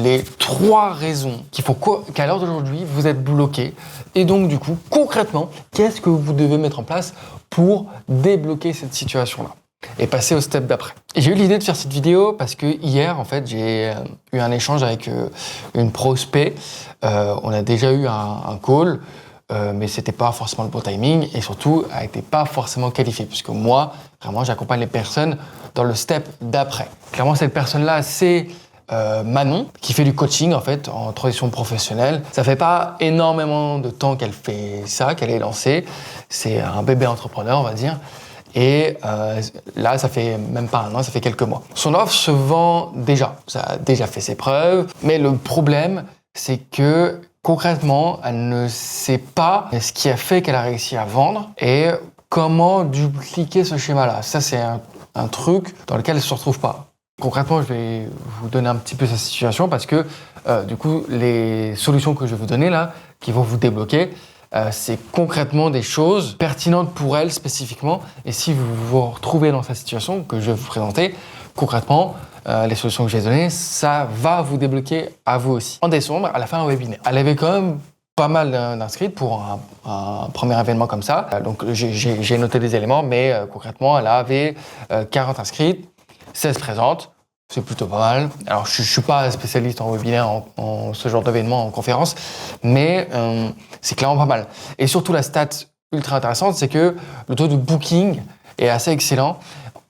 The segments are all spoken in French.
les 3 raisons qui font qu'à l'heure d'aujourd'hui, vous êtes bloqué. Et donc, du coup, concrètement, qu'est-ce que vous devez mettre en place pour débloquer cette situation-là et passer au step d'après. J'ai eu l'idée de faire cette vidéo parce que hier, en fait, j'ai eu un échange avec une prospect. On a déjà eu un call, mais c'était pas forcément le bon timing et surtout, elle n'était pas forcément qualifiée puisque moi, vraiment, j'accompagne les personnes dans le step d'après. Clairement, cette personne-là, c'est Manon, qui fait du coaching en fait en transition professionnelle. Ça fait pas énormément de temps qu'elle fait ça, qu'elle est lancée. C'est un bébé entrepreneur, on va dire. Et là, ça fait même pas un an, ça fait quelques mois. Son offre se vend déjà. Ça a déjà fait ses preuves. Mais le problème, c'est que concrètement, elle ne sait pas ce qui a fait qu'elle a réussi à vendre et comment dupliquer ce schéma-là. Ça, c'est un truc dans lequel elle ne se retrouve pas. Concrètement, je vais vous donner un petit peu sa situation parce que du coup, les solutions que je vais vous donner là, qui vont vous débloquer, c'est concrètement des choses pertinentes pour elle spécifiquement. Et si vous vous retrouvez dans sa situation que je vais vous présenter, concrètement, les solutions que je vais donner, ça va vous débloquer à vous aussi. En décembre, elle a fait un webinaire. Elle avait quand même pas mal d'inscrits pour un premier événement comme ça. Donc j'ai noté des éléments, mais concrètement, elle avait 40 inscrites, 16 présentes. C'est plutôt pas mal. Alors, je suis pas spécialiste en webinaire, en ce genre d'événement, en conférence, mais c'est clairement pas mal. Et surtout, la stat ultra intéressante, c'est que le taux de booking est assez excellent.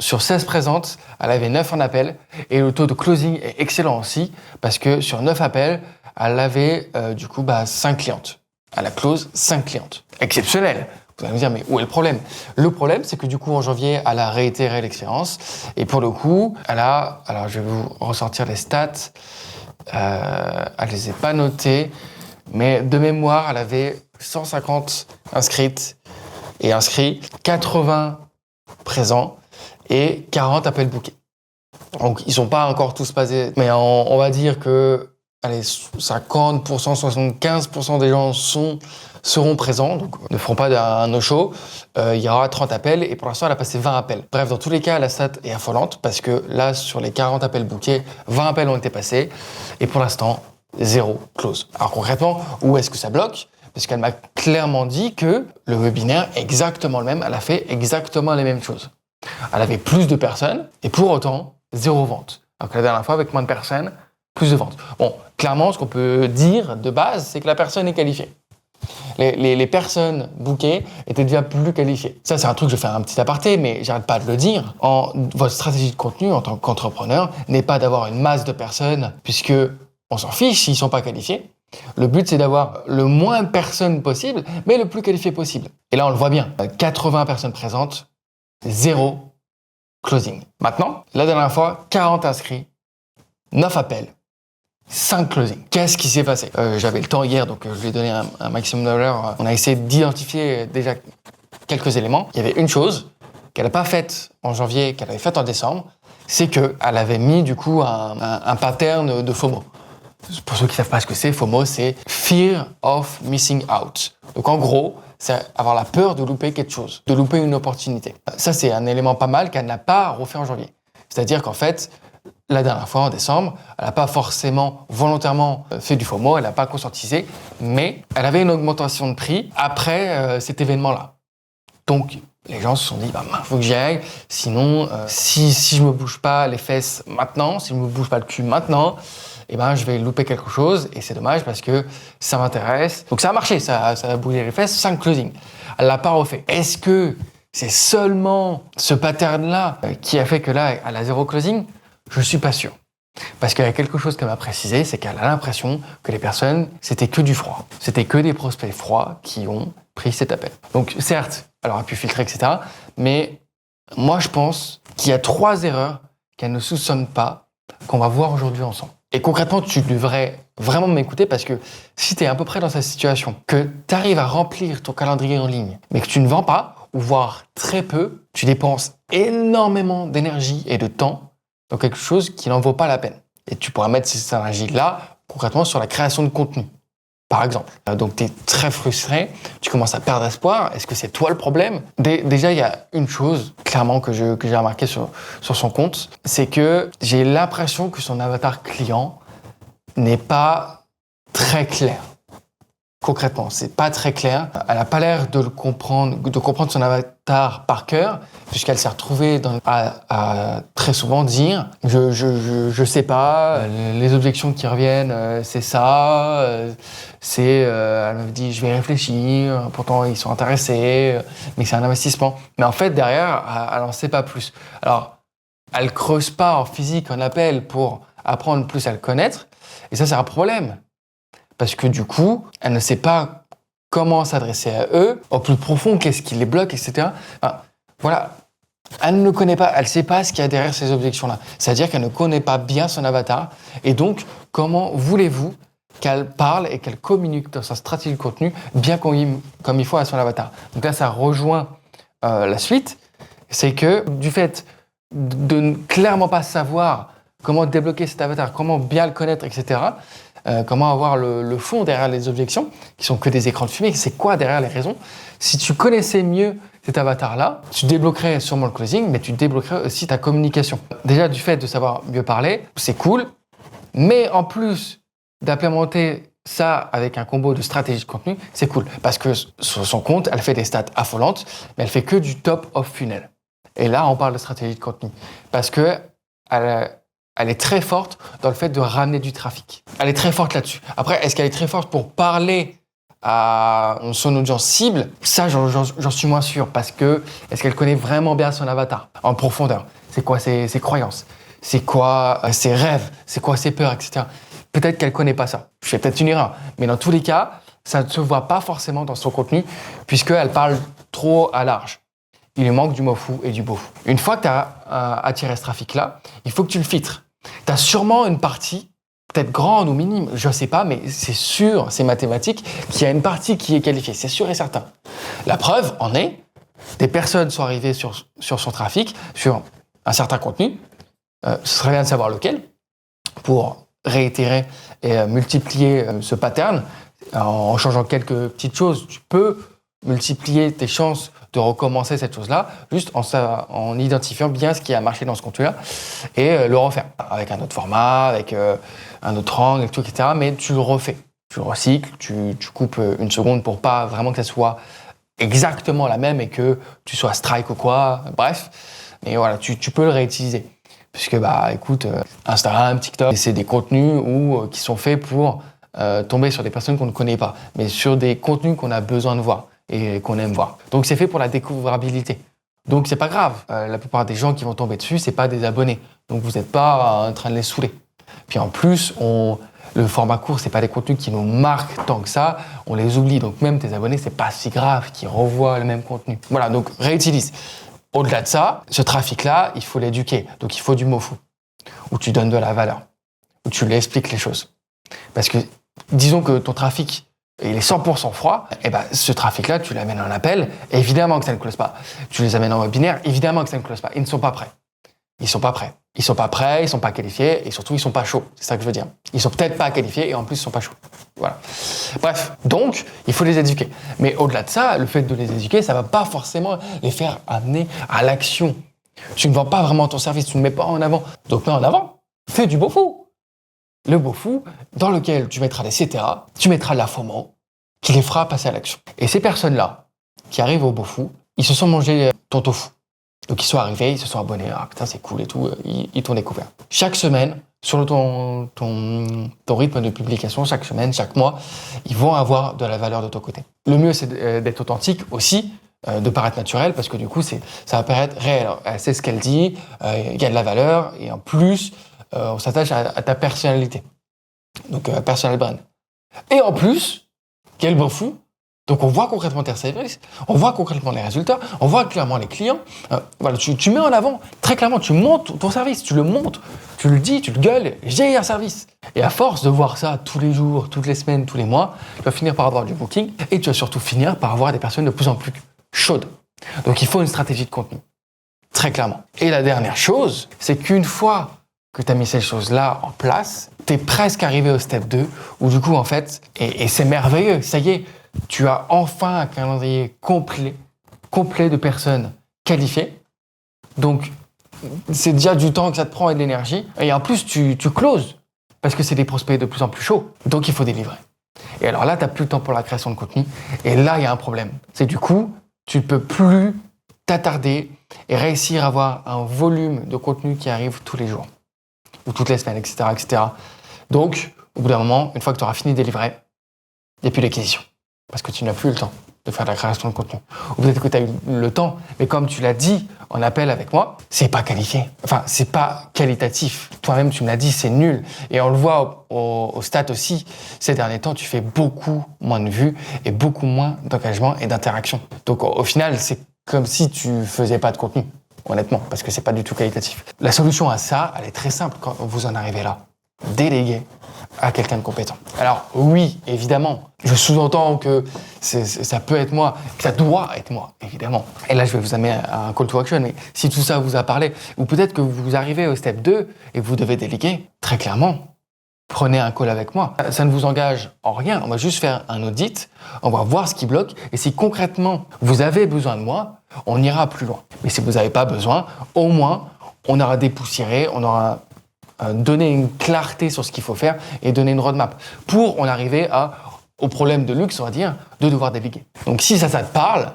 Sur 16 présentes, elle avait 9 en appel, et le taux de closing est excellent aussi, parce que sur 9 appels, elle avait 5 clientes. Elle a close 5 clientes. Exceptionnel! Vous allez me dire, mais où est le problème? Le problème, c'est que du coup, en janvier, elle a réitéré l'expérience. Et pour le coup, alors je vais vous ressortir les stats. Elle les a pas notées. Mais de mémoire, elle avait 150 inscrites et inscrits, 80 présents et 40 appels bookés. Donc, ils sont pas encore tous passés. Mais on va dire que, 50%, 75% des gens seront présents, donc ne feront pas un no-show. Il y aura 30 appels et pour l'instant, elle a passé 20 appels. Bref, dans tous les cas, la stat est affolante parce que là, sur les 40 appels bookés, 20 appels ont été passés et pour l'instant, 0 close. Alors concrètement, où est-ce que ça bloque? Parce qu'elle m'a clairement dit que le webinaire est exactement le même, elle a fait exactement les mêmes choses. Elle avait plus de personnes et pour autant, 0 vente. Alors que la dernière fois, avec moins de personnes, plus de ventes. Bon, clairement, ce qu'on peut dire de base, c'est que la personne est qualifiée. Les personnes bookées étaient déjà plus qualifiées. Ça, c'est un truc, je fais un petit aparté, mais j'arrête pas de le dire. Votre stratégie de contenu en tant qu'entrepreneur n'est pas d'avoir une masse de personnes, puisque on s'en fiche s'ils sont pas qualifiés. Le but, c'est d'avoir le moins de personnes possible, mais le plus qualifié possible. Et là, on le voit bien. 80 personnes présentes, 0 closing. Maintenant, la dernière fois, 40 inscrits, 9 appels, 5 closings. Qu'est-ce qui s'est passé? J'avais le temps hier, donc je lui ai donné un maximum d'heures. On a essayé d'identifier déjà quelques éléments. Il y avait une chose qu'elle n'a pas faite en janvier, qu'elle avait faite en décembre, c'est qu'elle avait mis du coup un pattern de FOMO. Pour ceux qui ne savent pas ce que c'est, FOMO, c'est Fear of Missing Out. Donc en gros, c'est avoir la peur de louper quelque chose, de louper une opportunité. Ça, c'est un élément pas mal qu'elle n'a pas refait en janvier. C'est-à-dire qu'en fait, la dernière fois, en décembre, elle n'a pas forcément volontairement fait du FOMO, elle n'a pas conscientisé, mais elle avait une augmentation de prix après cet événement-là. Donc, les gens se sont dit, faut que j'y aille, sinon, si je me bouge pas les fesses maintenant, si je me bouge pas le cul maintenant, je vais louper quelque chose, et c'est dommage parce que ça m'intéresse. Donc ça a marché, ça a bougé les fesses, 5 closings. Elle l'a pas refait. Est-ce que c'est seulement ce pattern-là qui a fait que là, elle a 0 closing? Je suis pas sûr. Parce qu'il y a quelque chose qu'elle m'a précisé, c'est qu'elle a l'impression que les personnes, c'était que du froid. C'était que des prospects froids qui ont pris cet appel. Donc certes, elle aurait pu filtrer, etc. Mais moi, je pense qu'il y a 3 erreurs qu'elle ne soupçonne pas, qu'on va voir aujourd'hui ensemble. Et concrètement, tu devrais vraiment m'écouter parce que si tu es à peu près dans cette situation, que tu arrives à remplir ton calendrier en ligne, mais que tu ne vends pas, ou voire très peu, tu dépenses énormément d'énergie et de temps dans quelque chose qui n'en vaut pas la peine. Et tu pourras mettre cette énergie-là, concrètement, sur la création de contenu, par exemple. Donc, tu es très frustré, tu commences à perdre espoir. Est-ce que c'est toi le problème? Déjà, il y a une chose, clairement, que j'ai remarqué sur son compte, c'est que j'ai l'impression que son avatar client n'est pas très claire. Concrètement, c'est pas très clair. Elle n'a pas l'air de comprendre son avatar par cœur, puisqu'elle s'est retrouvée à très souvent dire je sais pas, les objections qui reviennent, c'est ça, elle m'avait dit je vais y réfléchir, pourtant ils sont intéressés, mais c'est un investissement. Mais en fait, derrière, elle n'en sait pas plus. Alors, elle creuse pas en physique, en appel pour apprendre plus à le connaître, et ça, c'est un problème. Parce que du coup, elle ne sait pas comment s'adresser à eux, au plus profond, qu'est-ce qui les bloque, etc. Enfin, voilà, elle ne connaît pas, elle ne sait pas ce qu'il y a derrière ces objections-là. C'est-à-dire qu'elle ne connaît pas bien son avatar. Et donc, comment voulez-vous qu'elle parle et qu'elle communique dans sa stratégie de contenu bien comme il faut à son avatar? Donc là, ça rejoint la suite. C'est que du fait de ne clairement pas savoir comment débloquer cet avatar, comment bien le connaître, etc., comment avoir le fond derrière les objections, qui sont que des écrans de fumée, c'est quoi derrière les raisons. Si tu connaissais mieux cet avatar-là, tu débloquerais sûrement le closing, mais tu débloquerais aussi ta communication. Déjà, du fait de savoir mieux parler, c'est cool, mais en plus d'implémenter ça avec un combo de stratégie de contenu, c'est cool. Parce que sur son compte, elle fait des stats affolantes, mais elle fait que du top of funnel. Et là, on parle de stratégie de contenu. Parce que elle est très forte dans le fait de ramener du trafic. Elle est très forte là-dessus. Après, est-ce qu'elle est très forte pour parler à son audience cible? Ça, j'en suis moins sûr. Parce que, est-ce qu'elle connaît vraiment bien son avatar en profondeur? C'est quoi ses croyances? C'est quoi ses rêves? C'est quoi ses peurs, etc. Peut-être qu'elle connaît pas ça. Je fais peut-être une erreur. Mais dans tous les cas, ça ne se voit pas forcément dans son contenu puisqu'elle parle trop à large. Il lui manque du mot fou et du beau fou. Une fois que tu as attiré ce trafic-là, il faut que tu le filtres. Tu as sûrement une partie, peut-être grande ou minime, je ne sais pas, mais c'est sûr, c'est mathématique, qu'il y a une partie qui est qualifiée, c'est sûr et certain. La preuve en est, des personnes sont arrivées sur son trafic, sur un certain contenu, ce serait bien de savoir lequel, pour réitérer et multiplier ce pattern. En changeant quelques petites choses, tu peux multiplier tes chances de recommencer cette chose-là, juste en identifiant bien ce qui a marché dans ce contenu-là et le refaire avec un autre format, avec un autre angle, etc. Mais tu le refais, tu le recycles, tu coupes une seconde pour pas vraiment que ça soit exactement la même et que tu sois strike ou quoi, bref. Mais voilà, tu peux le réutiliser. Puisque, écoute, Instagram, TikTok, c'est des contenus qui sont faits pour tomber sur des personnes qu'on ne connaît pas, mais sur des contenus qu'on a besoin de voir et qu'on aime voir. Donc c'est fait pour la découvrabilité. Donc c'est pas grave. La plupart des gens qui vont tomber dessus, c'est pas des abonnés. Donc vous n'êtes pas en train de les saouler. Puis en plus, le format court, c'est pas des contenus qui nous marquent tant que ça. On les oublie. Donc même tes abonnés, c'est pas si grave qu'ils revoient le même contenu. Voilà, donc réutilise. Au-delà de ça, ce trafic-là, il faut l'éduquer. Donc il faut du mot fou, où tu donnes de la valeur, où tu lui expliques les choses. Parce que disons que ton trafic, il est 100% froid, et ce trafic-là, tu l'amènes en appel, évidemment que ça ne close pas. Tu les amènes en webinaire, évidemment que ça ne close pas. Ils ne sont pas prêts. Ils sont pas prêts. Ils sont pas prêts, ils sont pas qualifiés, et surtout, ils sont pas chauds. C'est ça que je veux dire. Ils sont peut-être pas qualifiés, et en plus, ils sont pas chauds. Voilà. Bref, donc, il faut les éduquer. Mais au-delà de ça, le fait de les éduquer, ça va pas forcément les faire amener à l'action. Tu ne vends pas vraiment ton service, tu ne mets pas en avant. Donc, mets en avant. Fais du beau fou. Le beau fou, dans lequel tu mettras des CTA, tu mettras de la FOMO, qui les fera passer à l'action. Et ces personnes-là, qui arrivent au beau fou, ils se sont mangés ton tofu. Donc ils sont arrivés, ils se sont abonnés, ah putain c'est cool et tout, ils t'ont découvert. Chaque semaine, sur ton rythme de publication, chaque semaine, chaque mois, ils vont avoir de la valeur de ton côté. Le mieux c'est d'être authentique aussi, de paraître naturel, parce que du coup ça va paraître réel. Elle sait ce qu'elle dit, il y a de la valeur, et en plus, on s'attache à ta personnalité. Donc, personal brand. Et en plus, quel beau fou. Donc, on voit concrètement tes services, on voit concrètement les résultats, on voit clairement les clients. Voilà, tu mets en avant, très clairement, tu montes ton service, tu le montes, tu le dis, tu le gueules, j'ai un service. Et à force de voir ça tous les jours, toutes les semaines, tous les mois, tu vas finir par avoir du booking et tu vas surtout finir par avoir des personnes de plus en plus chaudes. Donc, il faut une stratégie de contenu. Très clairement. Et la dernière chose, c'est qu'une fois que tu as mis ces choses-là en place, tu es presque arrivé au step 2, où du coup, en fait, et c'est merveilleux, ça y est, tu as enfin un calendrier complet de personnes qualifiées. Donc, c'est déjà du temps que ça te prend et de l'énergie. Et en plus, tu closes. parce que c'est des prospects de plus en plus chauds, donc il faut délivrer. Et alors là, tu n'as plus le temps pour la création de contenu, et là, il y a un problème. C'est du coup, tu ne peux plus t'attarder et réussir à avoir un volume de contenu qui arrive tous les jours, ou toutes les semaines, etc., etc. Donc, au bout d'un moment, une fois que tu auras fini de délivrer, il n'y a plus d'acquisition, parce que tu n'as plus le temps de faire de la création de contenu. Ou peut-être que tu as eu le temps, mais comme tu l'as dit en appel avec moi, c'est pas qualifié. Enfin, c'est pas qualitatif. Toi-même, tu me l'as dit, c'est nul. Et on le voit au stats aussi. Ces derniers temps, tu fais beaucoup moins de vues et beaucoup moins d'engagement et d'interaction. Donc, au final, c'est comme si tu faisais pas de contenu, honnêtement, parce que c'est pas du tout qualitatif. La solution à ça, elle est très simple quand vous en arrivez là. Déléguer à quelqu'un de compétent. Alors oui, évidemment, je sous-entends que ça peut être moi, que ça doit être moi, évidemment. Et là, je vais vous amener à un call to action, mais si tout ça vous a parlé, ou peut-être que vous arrivez au step 2 et que vous devez déléguer, très clairement, prenez un call avec moi. Ça ne vous engage en rien, on va juste faire un audit, on va voir ce qui bloque, et si concrètement, vous avez besoin de moi, on ira plus loin. Mais si vous n'avez pas besoin, au moins, on aura dépoussiéré, on aura donner une clarté sur ce qu'il faut faire et donner une roadmap pour en arriver au problème de luxe, on va dire, de devoir déléguer. Donc si ça te parle,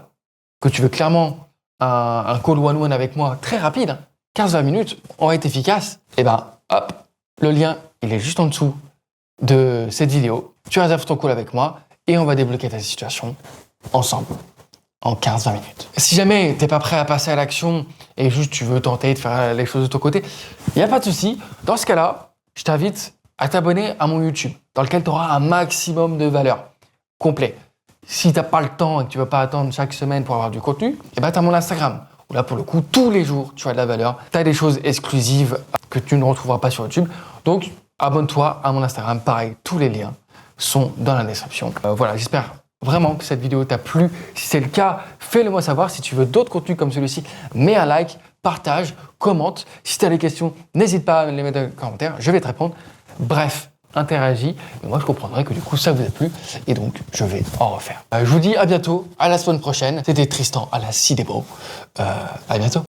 que tu veux clairement un call one-one avec moi très rapide, 15-20 minutes, on va être efficace, et ben hop, le lien, il est juste en dessous de cette vidéo. Tu réserves ton call avec moi et on va débloquer ta situation ensemble en 15-20 minutes. Si jamais t'es pas prêt à passer à l'action et juste tu veux tenter de faire les choses de ton côté, il n'y a pas de souci. Dans ce cas-là, je t'invite à t'abonner à mon YouTube, dans lequel tu auras un maximum de valeur complet. Si t'as pas le temps et que tu veux pas attendre chaque semaine pour avoir du contenu, et ben t'as mon Instagram, où là pour le coup, tous les jours, tu as de la valeur. Tu as des choses exclusives que tu ne retrouveras pas sur YouTube. Donc, abonne-toi à mon Instagram. Pareil, tous les liens sont dans la description. Voilà, j'espère vraiment que cette vidéo t'a plu. Si c'est le cas, fais-le moi savoir. Si tu veux d'autres contenus comme celui-ci, mets un like, partage, commente. Si tu as des questions, n'hésite pas à me les mettre dans les commentaires. Je vais te répondre. Bref, interagis. Et moi, je comprendrai que du coup, ça vous a plu. Et donc, je vais en refaire. Je vous dis à bientôt, à la semaine prochaine. C'était Tristan à la Cidebo. À bientôt.